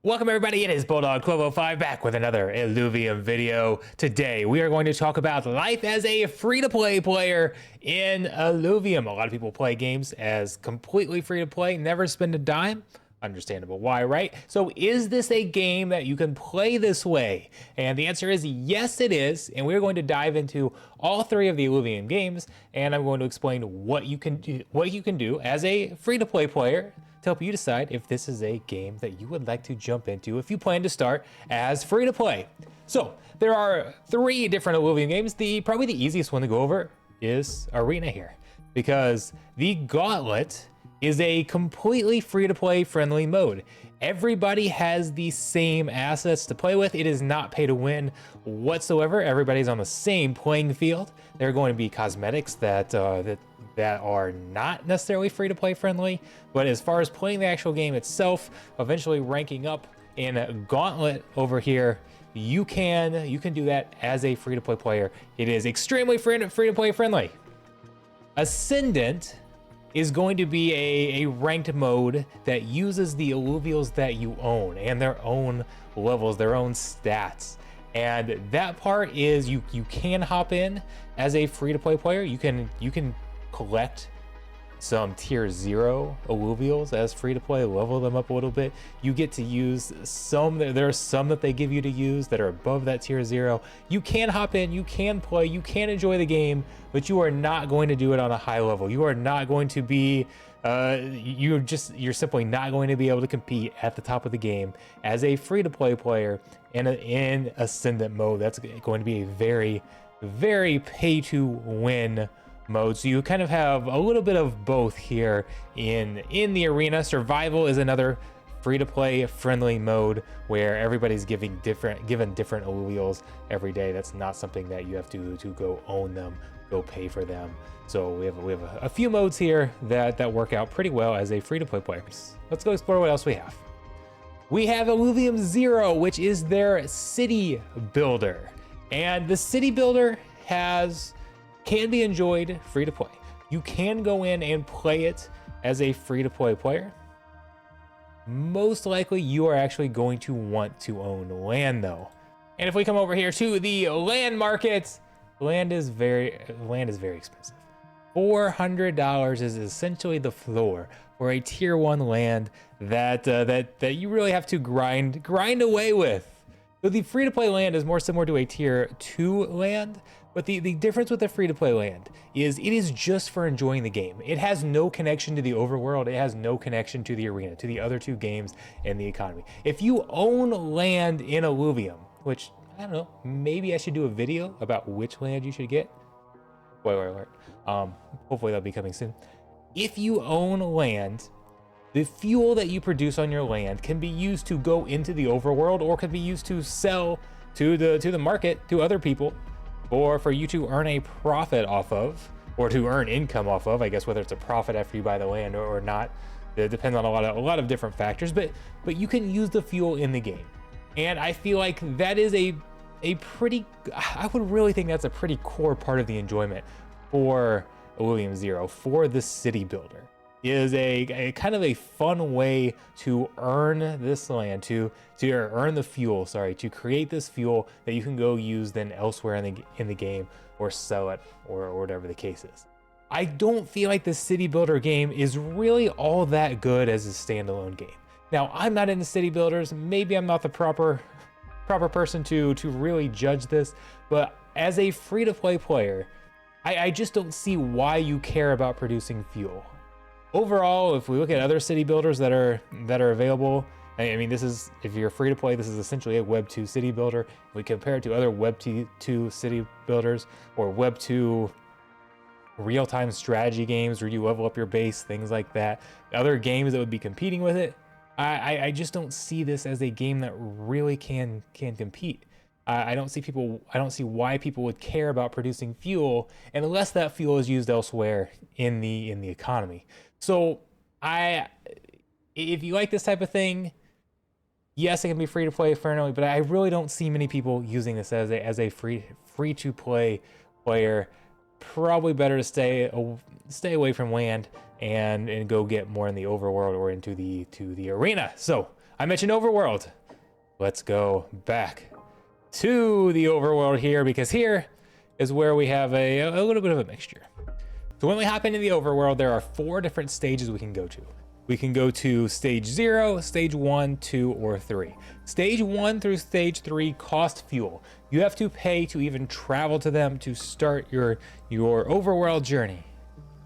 Welcome everybody, it is Bulldog 1205 back with another Illuvium video. Today we are going to talk about life as a free-to-play player in Illuvium. A lot of people play games as completely free-to-play, never spend a dime. Understandable why, right? So is this a game that you can play this way? And the answer is yes, it is. And we're going to dive into all three of the Illuvium games, and I'm going to explain what you can do as a free-to-play player to help you decide if this is a game that you would like to jump into if you plan to start as free-to-play. So there are three different Illuvium games. Probably the easiest one to go over is Arena here, because the Gauntlet is a completely free-to-play friendly mode. Everybody has the same assets to play with. It is not pay to win whatsoever. Everybody's on the same playing field. There are going to be cosmetics that are not necessarily free-to-play friendly, but as far as playing the actual game itself, eventually ranking up in Gauntlet over here, you can do that as a free-to-play player. It is extremely free-to-play friendly. Ascendant is going to be a ranked mode that uses the alluvials that you own and their own levels, their own stats. And that part is you can hop in as a free-to-play player. You can collect some tier 0 alluvials as free-to-play, level them up a little bit. You get to use some, there are some that they give you to use that are above that tier 0. You can hop in, you can play, you can enjoy the game, but you are not going to do it on a high level. You are not going to be, you're simply not going to be able to compete at the top of the game as a free-to-play player in Ascendant mode. That's going to be a very, very pay-to-win mode. So you kind of have a little bit of both here in the arena. Survival is another free-to-play friendly mode where everybody's given different alluvials every day. That's not something that you have to go own them, go pay for them. So we have a few modes here that work out pretty well as a free-to-play player. Let's go explore what else we have. We have Illuvium Zero, which is their city builder, and the city builder can be enjoyed free to play. You can go in and play it as a free to play player. Most likely you are actually going to want to own land though. And if we come over here to the land market, land is very expensive. $400 is essentially the floor for a tier 1 land that you really have to grind away with. So the free to play land is more similar to a tier 2 land. But the difference with the free-to-play land is it is just for enjoying the game. It has no connection to the overworld. It has no connection to the arena, to the other two games and the economy. If you own land in Illuvium, which, I don't know, maybe I should do a video about which land you should get. Spoiler alert. Hopefully that'll be coming soon. If you own land, the fuel that you produce on your land can be used to go into the overworld or can be used to sell to the market, to other people, or for you to earn a profit off of, or to earn income off of, I guess, whether it's a profit after you buy the land or not. It depends on a lot of different factors, but you can use the fuel in the game. And I feel like that is a pretty, I would really think that's a pretty core part of the enjoyment for Illuvium Zero, for the city builder. Is a kind of a fun way to earn this land, to earn the fuel, to create this fuel that you can go use then elsewhere in the game, or sell it, or whatever the case is. I don't feel like the city builder game is really all that good as a standalone game. Now, I'm not into city builders. Maybe I'm not the proper person to really judge this, but as a free-to-play player, I just don't see why you care about producing fuel. Overall, if we look at other city builders that are available, I mean, this is, if you're free to play, this is essentially a Web 2 city builder. We compare it to other Web 2 city builders or Web 2 real-time strategy games where you level up your base, things like that. Other games that would be competing with it, I just don't see this as a game that really can compete. I don't see why people would care about producing fuel unless that fuel is used elsewhere in the economy. So if you like this type of thing, yes, it can be free to play fairly, but I really don't see many people using this as a free to play player. Probably better to stay away from land and go get more in the overworld or into the arena. So I mentioned Overworld. Let's go back to the Overworld here, because here is where we have a little bit of a mixture. So when we hop into the Overworld, there are 4 different stages we can go to. We can go to stage 0, stage 1, 2, or 3. Stage 1 through stage 3 cost fuel. You have to pay to even travel to them to start your Overworld journey.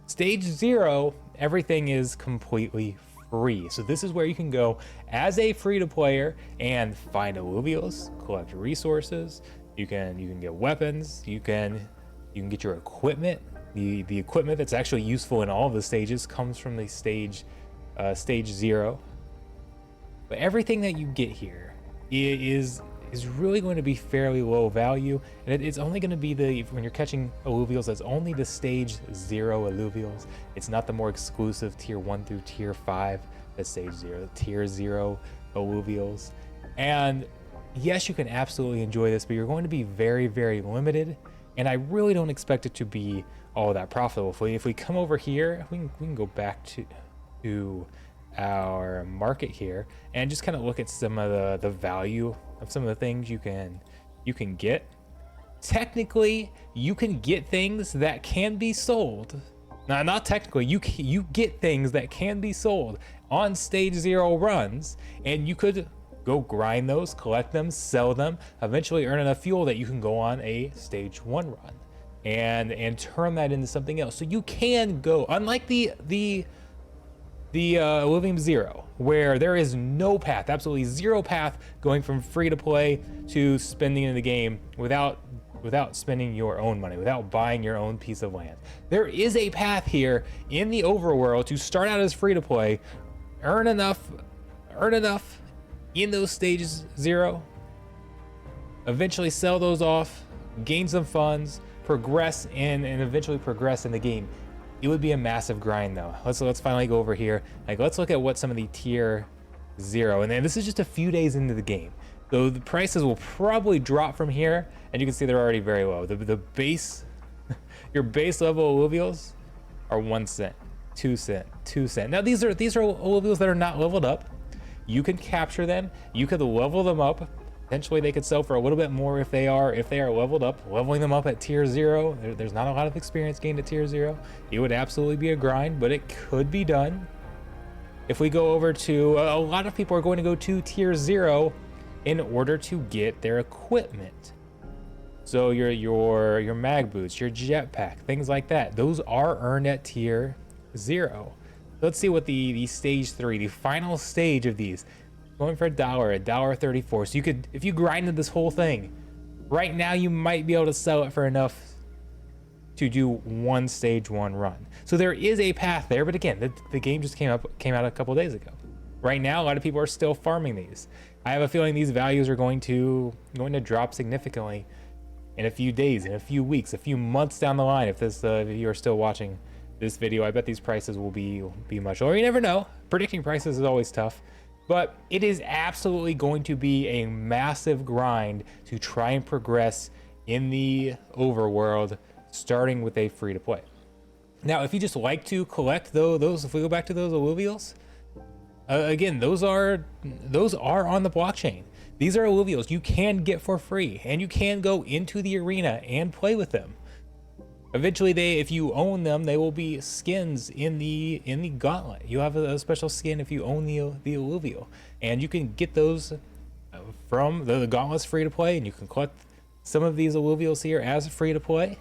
Stage 0, everything is completely free. So this is where you can go as a free-to-player and find alluvials, collect resources. You can get weapons. You can get your equipment. The equipment that's actually useful in all of the stages comes from the stage 0. But everything that you get here is really going to be fairly low value, and it's only going to be when you're catching alluvials, that's only the stage 0 alluvials. It's not the more exclusive tier 1 through tier 5, that's stage 0, tier 0 alluvials. And yes, you can absolutely enjoy this, but you're going to be very, very limited, and I really don't expect it to be all that profitable. If we come over here, we can go back to our market here and just kind of look at some of the value of some of the things you can get. Technically, you can get things that can be sold. Now, not technically, you get things that can be sold on stage 0 runs, and you could go grind those, collect them, sell them, eventually earn enough fuel that you can go on a stage 1 run and turn that into something else. So you can go, unlike the Illuvium Zero, where there is no path, absolutely zero path going from free to play to spending in the game without spending your own money, without buying your own piece of land. There is a path here in the Overworld to start out as free to play, earn enough in those stages 0, eventually sell those off, gain some funds, progress and eventually progress in the game. It would be a massive grind though. Let's finally go over here. Like, let's look at what some of the tier 0, and then this is just a few days into the game. So the prices will probably drop from here, and you can see they're already very low. The base, your base level alluvials are 1 cent, 2 cent, 2 cent. Now these are alluvials that are not leveled up. You can capture them. You could level them up. Potentially they could sell for a little bit more if they are leveled up. Leveling them up at tier 0, there's not a lot of experience gained at tier 0. It would absolutely be a grind, but it could be done. If we go over to, a lot of people are going to go to tier 0 in order to get their equipment. So your mag boots, your jetpack, things like that, those are earned at tier 0. Let's see what the stage 3, the final stage of these, going for $1.34. So you could, if you grinded this whole thing, right now you might be able to sell it for enough to do 1 stage 1 run. So there is a path there, but again, the game just came out a couple days ago. Right now, a lot of people are still farming these. I have a feeling these values are going to drop significantly in a few days, in a few weeks, a few months down the line. If you are still watching this video, I bet these prices will be much lower. You never know. Predicting prices is always tough. But it is absolutely going to be a massive grind to try and progress in the Overworld, starting with a free-to-play. Now, if you just like to collect those, if we go back to those alluvials, again, those are on the blockchain. These are alluvials you can get for free, and you can go into the arena and play with them. Eventually, if you own them, they will be skins in the gauntlet. You have a special skin if you own the alluvial, and you can get those from the gauntlet's free to play, and you can collect some of these alluvials here as free to play.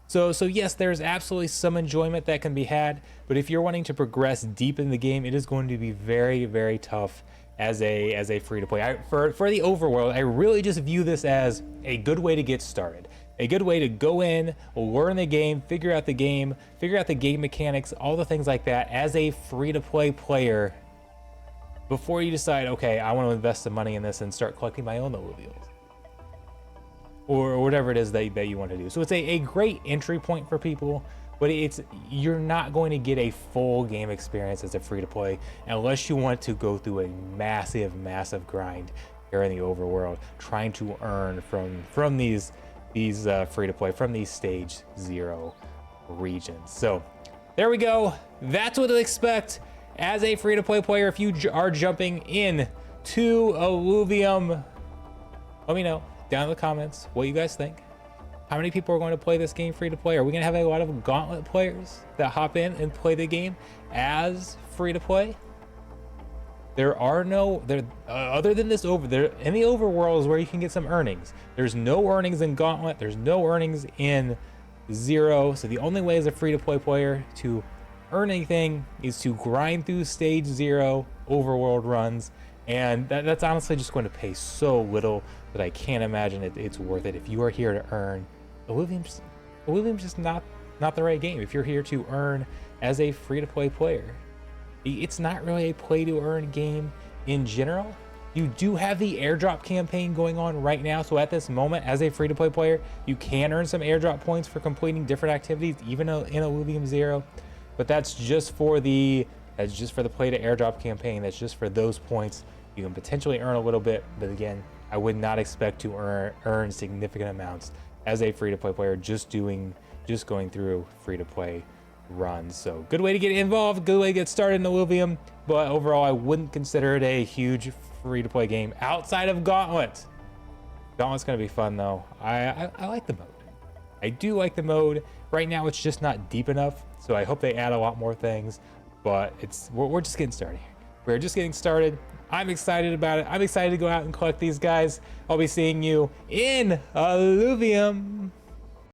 So yes, there's absolutely some enjoyment that can be had, but if you're wanting to progress deep in the game, it is going to be very, very tough as a free to play. For the Overworld, I really just view this as a good way to get started. A good way to go in, learn the game, figure out the game mechanics, all the things like that as a free-to-play player before you decide, okay, I want to invest some money in this and start collecting my own alluvials. Or whatever it is that you want to do. So it's a great entry point for people, but you're not going to get a full game experience as a free-to-play unless you want to go through a massive, massive grind here in the Overworld, trying to earn from these free-to-play, from these stage 0 regions. So there we go. That's what to expect as a free-to-play player if you are jumping in to Illuvium. Let me know down in the comments what you guys think. How many people are going to play this game free to play? Are we going to have a lot of Gauntlet players that hop in and play the game as free to play? There are no, other than this in the overworld is where you can get some earnings. There's no earnings in Gauntlet. There's no earnings in Zero. So the only way as a free to play player to earn anything is to grind through stage 0 overworld runs. And that's honestly just going to pay so little that I can't imagine it's worth it. If you are here to earn, Illuvium's just not the right game. If you're here to earn as a free-to-play player, it's not really a play-to-earn game in general. You do have the airdrop campaign going on right now. So at this moment, as a free-to-play player, you can earn some airdrop points for completing different activities, even in Illuvium Zero. But that's just for the play to airdrop campaign. That's just for those points. You can potentially earn a little bit, but again, I would not expect to earn significant amounts as a free-to-play player just going through free-to-play runs. So good way to get involved, good way to get started in Illuvium, but overall I wouldn't consider it a huge free-to-play game outside of Gauntlet. Gauntlet's gonna be fun though. I like the mode. I do like the mode. Right now it's just not deep enough, so I hope they add a lot more things, but we're just getting started here. We're just getting started. I'm excited about it. I'm excited to go out and collect these guys. I'll be seeing you in Illuvium.